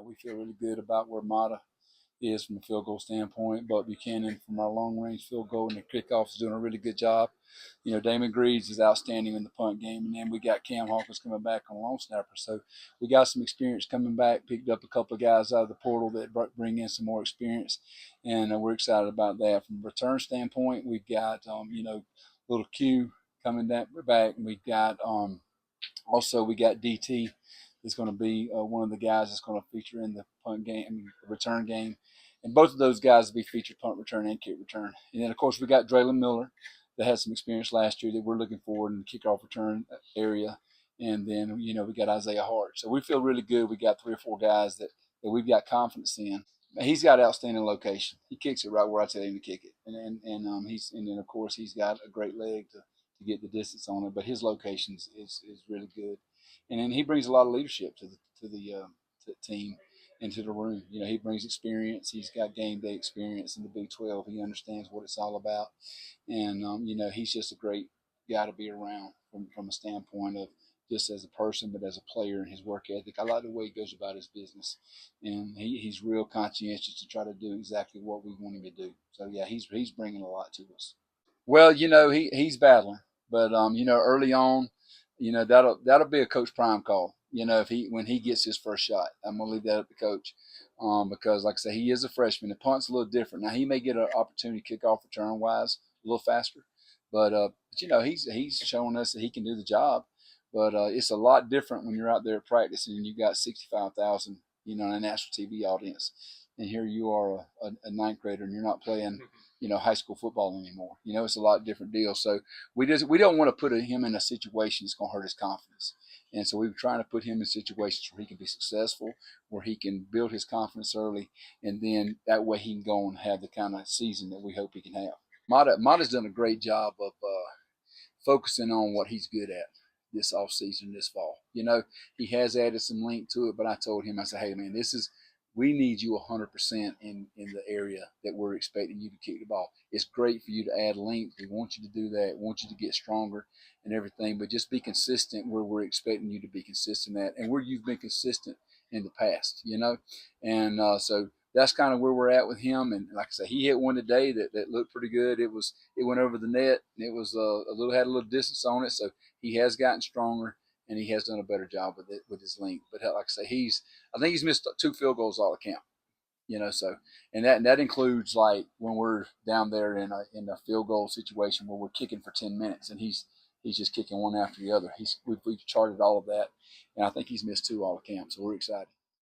we feel really good about where Mata is from a field goal standpoint. But Buchanan from our long range field goal and the kickoff is doing a really good job. Damon Greaves is outstanding in the punt game. And then we got Cam Hawkins coming back on long snapper. So we got some experience coming back, picked up a couple of guys out of the portal that bring in some more experience. And we're excited about that. From a return standpoint, we've got, little Q coming back. And we've got, also we got DT that's going to be one of the guys that's going to feature in the punt game, return game. And both of those guys will be featured punt return and kick return. And then, of course, we got Draylon Miller that had some experience last year that we're looking forward in the kickoff return area. And then, we got Isaiah Hart. So we feel really good. We got 3 or 4 guys that we've got confidence in. He's got outstanding location. He kicks it right where I tell him to kick it. And then, of course, he's got a great leg to get the distance on it. But his location is really good. And then he brings a lot of leadership to the team and to the room. He brings experience. He's got game day experience in the Big 12. He understands what it's all about. And, he's just a great guy to be around from a standpoint of just as a person, but as a player and his work ethic. I like the way he goes about his business. And he's real conscientious to try to do exactly what we want him to do. So, yeah, he's bringing a lot to us. Well, he's battling. But, early on, that'll be a Coach Prime call. When he gets his first shot, I'm gonna leave that up to Coach, because like I say, he is a freshman. The punt's a little different. Now he may get an opportunity to kick off return wise a little faster, but he's showing us that he can do the job. But it's a lot different when you're out there practicing and you got 65,000, a national TV audience, and here you are a ninth grader and you're not playing high school football anymore. It's a lot different deal. So we don't want to put him in a situation that's going to hurt his confidence. And so we're trying to put him in situations where he can be successful, where he can build his confidence early, and then that way he can go and have the kind of season that we hope he can have. Mata's done a great job of focusing on what he's good at this offseason, this fall. He has added some length to it, but I told him, I said, hey, man, we need you 100% in the area that we're expecting you to kick the ball. It's great for you to add length. We want you to do that. We want you to get stronger and everything, but just be consistent where we're expecting you to be consistent at and where you've been consistent in the past, And so that's kind of where we're at with him. And like I said, he hit one today that looked pretty good. It went over the net. And it was had a little distance on it, so he has gotten stronger. And he has done a better job with it, with his length. But like I say, I think he's missed 2 field goals all account. So and that includes like when we're down there in a field goal situation where we're kicking for 10 minutes and he's just kicking one after the other. We've charted all of that, and I think he's missed 2 all account. So we're excited.